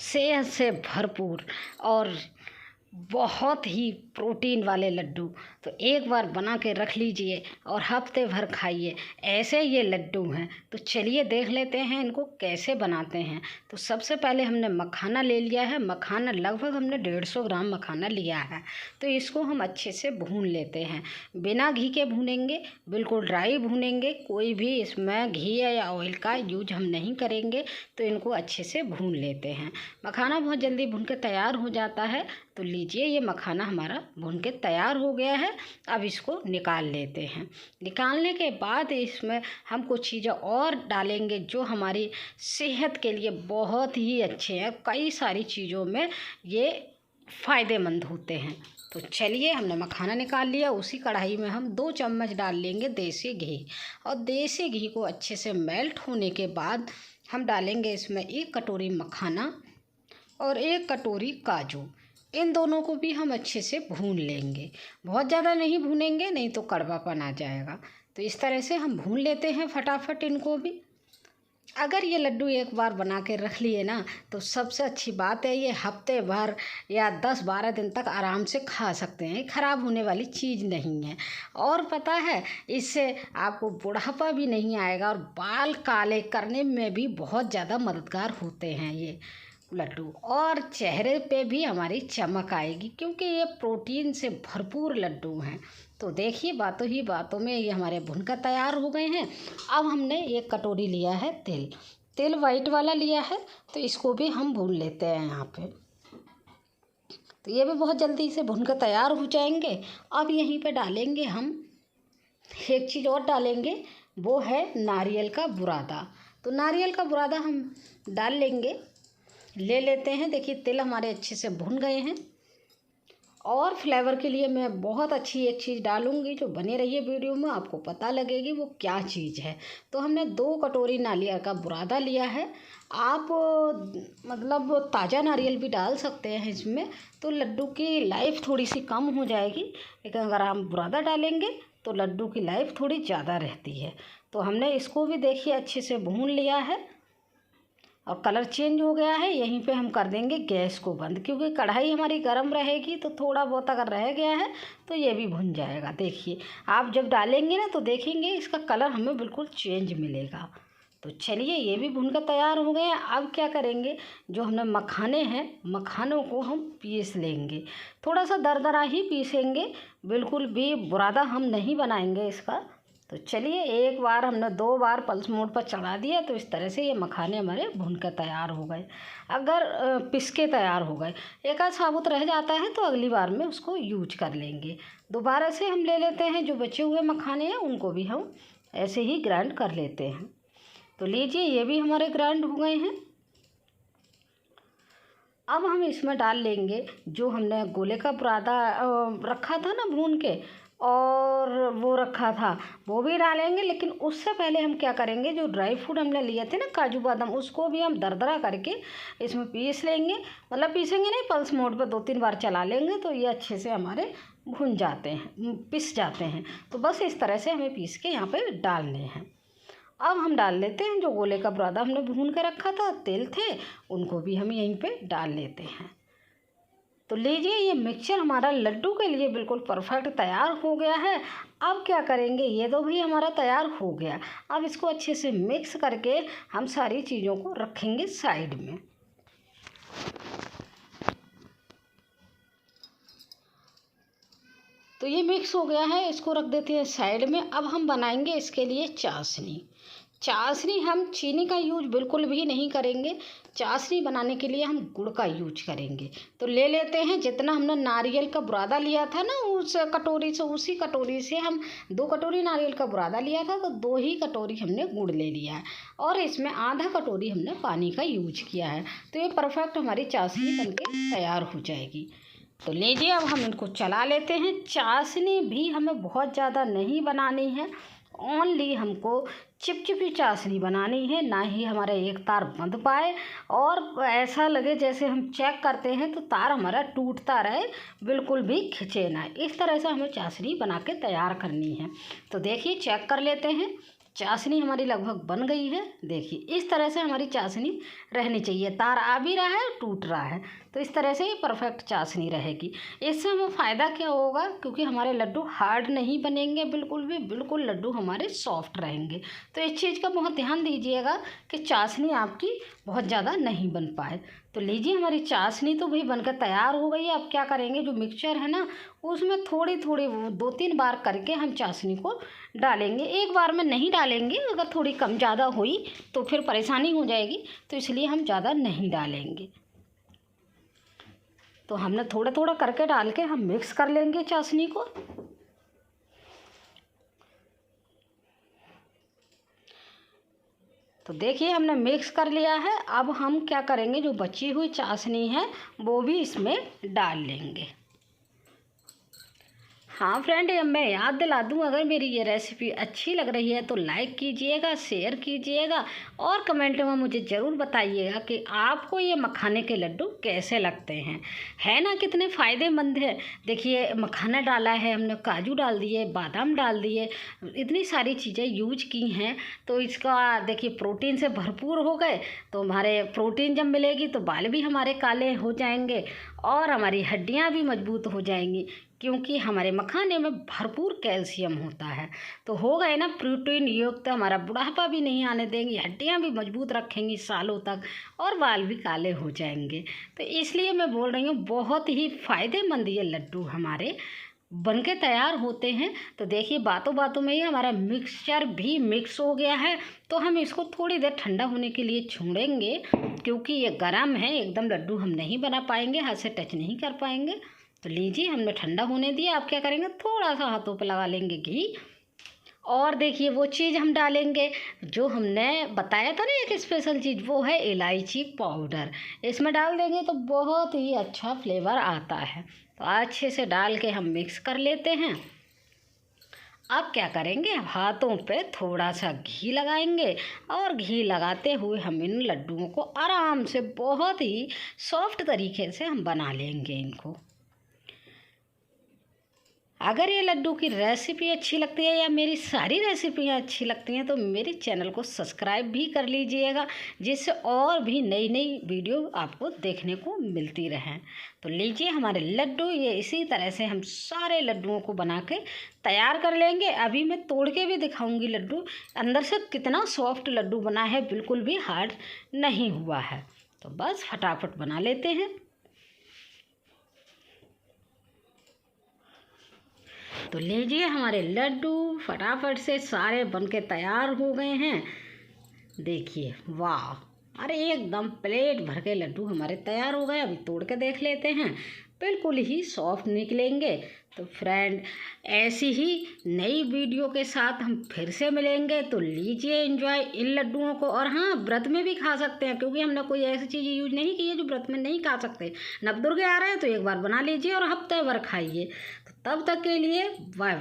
सेहत से भरपूर और बहुत ही प्रोटीन वाले लड्डू। तो एक बार बना के रख लीजिए और हफ्ते भर खाइए। ऐसे ये लड्डू हैं। तो चलिए देख लेते हैं इनको कैसे बनाते हैं। तो सबसे पहले हमने मखाना ले लिया है। मखाना लगभग हमने 150 ग्राम मखाना लिया है। तो इसको हम अच्छे से भून लेते हैं। बिना घी के भूनेंगे, बिल्कुल ड्राई भूनेंगे। कोई भी इसमें घी या ऑयल का यूज हम नहीं करेंगे। तो इनको अच्छे से भून लेते हैं। मखाना बहुत जल्दी भून के तैयार हो जाता है। तो लीजिए, ये मखाना हमारा भून के तैयार हो गया है। अब इसको निकाल लेते हैं। निकालने के बाद इसमें हम कुछ चीज़ें और डालेंगे जो हमारी सेहत के लिए बहुत ही अच्छे हैं। कई सारी चीज़ों में ये फ़ायदेमंद होते हैं। तो चलिए, हमने मखाना निकाल लिया। उसी कढ़ाई में हम 2 चम्मच डाल लेंगे देसी घी। और देसी घी को अच्छे से मेल्ट होने के बाद हम डालेंगे इसमें 1 कटोरी मखाना और 1 कटोरी काजू। इन दोनों को भी हम अच्छे से भून लेंगे। बहुत ज़्यादा नहीं भूनेंगे, नहीं तो कड़वापन आ जाएगा। तो इस तरह से हम भून लेते हैं फटाफट इनको भी। अगर ये लड्डू एक बार बना के रख लिए ना, तो सबसे अच्छी बात है, ये हफ्ते भर या 10-12 दिन तक आराम से खा सकते हैं। ख़राब होने वाली चीज़ नहीं है। और पता है, इससे आपको बुढ़ापा भी नहीं आएगा और बाल काले करने में भी बहुत ज़्यादा मददगार होते हैं ये लड्डू। और चेहरे पे भी हमारी चमक आएगी, क्योंकि ये प्रोटीन से भरपूर लड्डू हैं। तो देखिए, बातों ही बातों में ये हमारे भुनकर तैयार हो गए हैं। अब हमने 1 कटोरी लिया है तेल वाइट वाला लिया है। तो इसको भी हम भून लेते हैं यहाँ पे। तो ये भी बहुत जल्दी से भुनकर तैयार हो जाएंगे। अब यहीं पे डालेंगे हम एक चीज़ और डालेंगे, वो है नारियल का बुरादा। तो नारियल का बुरादा हम डाल ले लेते हैं। देखिए, तिल हमारे अच्छे से भुन गए हैं। और फ्लेवर के लिए मैं बहुत अच्छी एक चीज़ डालूंगी, जो बने रहिए वीडियो में, आपको पता लगेगी वो क्या चीज़ है। तो हमने 2 कटोरी नारियल का बुरादा लिया है। आप मतलब ताज़ा नारियल भी डाल सकते हैं इसमें, तो लड्डू की लाइफ थोड़ी सी कम हो जाएगी। लेकिन अगर हम बुरादा डालेंगे तो लड्डू की लाइफ थोड़ी ज़्यादा रहती है। तो हमने इसको भी देखिए अच्छे से भून लिया है और कलर चेंज हो गया है। यहीं पे हम कर देंगे गैस को बंद, क्योंकि कढ़ाई हमारी गर्म रहेगी। तो थोड़ा बहुत अगर रह गया है तो ये भी भुन जाएगा। देखिए, आप जब डालेंगे ना, तो देखेंगे इसका कलर हमें बिल्कुल चेंज मिलेगा। तो चलिए, ये भी भुनकर तैयार हो गए हैं। अब क्या करेंगे, जो हमने मखाने हैं, मखानों को हम पीस लेंगे। थोड़ा सा दरदरा ही पीसेंगे, बिल्कुल भी बुरादा हम नहीं बनाएंगे इसका। तो चलिए, एक बार हमने 2 बार पल्स मोड पर चढ़ा दिया। तो इस तरह से ये मखाने हमारे भुनकर तैयार हो गए। अगर पिसके तैयार हो गए, एक आध साबुत रह जाता है तो अगली बार में उसको यूज कर लेंगे। दोबारा से हम ले लेते हैं जो बचे हुए मखाने हैं, उनको भी हम ऐसे ही ग्राइंड कर लेते हैं। तो लीजिए, ये भी हमारे ग्राइंड हो गए हैं। अब हम इसमें डाल लेंगे जो हमने गोले का बुरादा रखा था ना भून के, और वो रखा था, वो भी डालेंगे। लेकिन उससे पहले हम क्या करेंगे, जो ड्राई फ्रूट हमने लिए थे ना, काजू बादाम, उसको भी हम दरदरा करके इसमें पीस लेंगे। मतलब पीसेंगे नहीं, पल्स मोड पर 2-3 बार चला लेंगे तो ये अच्छे से हमारे भुन जाते हैं, पिस जाते हैं। तो बस इस तरह से हमें पीस के यहाँ पे डालने हैं। अब हम डाल लेते हैं जो गोले का बुरादा हमने भून के रखा था, तिल थे, उनको भी हम यहीं पे डाल लेते हैं। तो लीजिए, ये मिक्सचर हमारा लड्डू के लिए बिल्कुल परफेक्ट तैयार हो गया है। अब क्या करेंगे, ये तो भी हमारा तैयार हो गया। अब इसको अच्छे से मिक्स करके हम सारी चीज़ों को रखेंगे साइड में। तो ये मिक्स हो गया है, इसको रख देते हैं साइड में। अब हम बनाएंगे इसके लिए चाशनी हम चीनी का यूज बिल्कुल भी नहीं करेंगे। चाशनी बनाने के लिए हम गुड़ का यूज करेंगे। तो ले लेते हैं, जितना हमने नारियल का बुरादा लिया था ना, उस कटोरी से, उसी कटोरी से हम 2 कटोरी नारियल का बुरादा लिया था, तो 2 ही कटोरी हमने गुड़ ले लिया है। और इसमें आधा कटोरी हमने पानी का यूज किया है। तो ये परफेक्ट हमारी चाशनी बनके तैयार हो जाएगी। तो लीजिए, अब हम इनको चला लेते हैं। चाशनी भी हमें बहुत ज़्यादा नहीं बनानी है, ओनली हमको चिपचिपी चाशनी बनानी है, ना ही हमारा एक तार बंध पाए और ऐसा लगे जैसे हम चेक करते हैं तो तार हमारा टूटता रहे, बिल्कुल भी खिंचे ना। इस तरह से हमें चाशनी बना के तैयार करनी है। तो देखिए, चेक कर लेते हैं। चाशनी हमारी लगभग बन गई है। देखिए इस तरह से हमारी चाशनी रहनी चाहिए। तार आ भी रहा है, टूट रहा है, तो इस तरह से ये परफेक्ट चाशनी रहेगी। इससे हमें फ़ायदा क्या होगा, क्योंकि हमारे लड्डू हार्ड नहीं बनेंगे बिल्कुल भी, बिल्कुल लड्डू हमारे सॉफ्ट रहेंगे। तो इस चीज़ का बहुत ध्यान दीजिएगा कि चाशनी आपकी बहुत ज़्यादा नहीं बन पाए। तो लीजिए हमारी चाशनी तो भाई बनकर तैयार हो गई है। अब क्या करेंगे, जो मिक्सचर है ना उसमें थोड़ी थोड़ी 2-3 बार करके हम चाशनी को डालेंगे। एक बार में नहीं डालेंगे, अगर थोड़ी कम ज़्यादा हुई तो फिर परेशानी हो जाएगी, तो इसलिए हम ज़्यादा नहीं डालेंगे। तो हमने थोड़ा थोड़ा करके डाल के हम मिक्स कर लेंगे चाशनी को। तो देखिए हमने मिक्स कर लिया है। अब हम क्या करेंगे, जो बची हुई चाशनी है वो भी इसमें डाल लेंगे। हाँ फ्रेंड, अब मैं याद दिला दूँ, अगर मेरी ये रेसिपी अच्छी लग रही है तो लाइक कीजिएगा, शेयर कीजिएगा और कमेंट में मुझे ज़रूर बताइएगा कि आपको ये मखाने के लड्डू कैसे लगते हैं। है ना कितने फ़ायदेमंद है। देखिए मखाना डाला है हमने, काजू डाल दिए, बादाम डाल दिए, इतनी सारी चीज़ें यूज की हैं। तो इसका देखिए प्रोटीन से भरपूर हो गए। तो हमारे प्रोटीन जब मिलेगी तो बाल भी हमारे काले हो जाएंगे और हमारी हड्डियाँ भी मजबूत हो जाएंगी, क्योंकि हमारे मखाने में भरपूर कैल्शियम होता है। तो हो गए ना प्रोटीन युक्त, हमारा बुढ़ापा भी नहीं आने देंगी, हड्डियां भी मजबूत रखेंगी सालों तक और बाल भी काले हो जाएंगे। तो इसलिए मैं बोल रही हूँ बहुत ही फ़ायदेमंद ये लड्डू हमारे बनके तैयार होते हैं। तो देखिए बातों बातों में ही हमारा मिक्सचर भी मिक्स हो गया है। तो हम इसको थोड़ी देर ठंडा होने के लिए छोड़ेंगे, क्योंकि ये गर्म है, एकदम लड्डू हम नहीं बना पाएंगे, हाथ से टच नहीं कर पाएंगे। तो लीजिए हमने ठंडा होने दिया। आप क्या करेंगे, थोड़ा सा हाथों पे लगा लेंगे घी, और देखिए वो चीज़ हम डालेंगे जो हमने बताया था ना, एक स्पेशल चीज़, वो है इलायची पाउडर। इसमें डाल देंगे तो बहुत ही अच्छा फ्लेवर आता है। तो अच्छे से डाल के हम मिक्स कर लेते हैं। अब क्या करेंगे, हाथों पे थोड़ा सा घी लगाएंगे और घी लगाते हुए हम इन लड्डुओं को आराम से बहुत ही सॉफ्ट तरीके से हम बना लेंगे इनको। अगर ये लड्डू की रेसिपी अच्छी लगती है या मेरी सारी रेसिपियाँ अच्छी लगती हैं तो मेरे चैनल को सब्सक्राइब भी कर लीजिएगा, जिससे और भी नई नई वीडियो आपको देखने को मिलती रहें। तो लीजिए हमारे लड्डू, ये इसी तरह से हम सारे लड्डुओं को बना के तैयार कर लेंगे। अभी मैं तोड़ के भी दिखाऊंगी लड्डू, अंदर से कितना सॉफ्ट लड्डू बना है, बिल्कुल भी हार्ड नहीं हुआ है। तो बस फटाफट बना लेते हैं। तो लीजिए हमारे लड्डू फटाफट से सारे बनके तैयार हो गए हैं। देखिए वाह, अरे एकदम प्लेट भर के लड्डू हमारे तैयार हो गए। अभी तोड़ के देख लेते हैं, बिल्कुल ही सॉफ्ट निकलेंगे। तो फ्रेंड ऐसी ही नई वीडियो के साथ हम फिर से मिलेंगे। तो लीजिए एंजॉय इन लड्डुओं को। और हाँ, व्रत में भी खा सकते हैं, क्योंकि हमने कोई ऐसी चीज़ यूज नहीं की है जो व्रत में नहीं खा सकते। नवदुर्गे आ रहे हैं तो एक बार बना लीजिए और हफ्ते भर खाइए। तो तब तक के लिए बाय।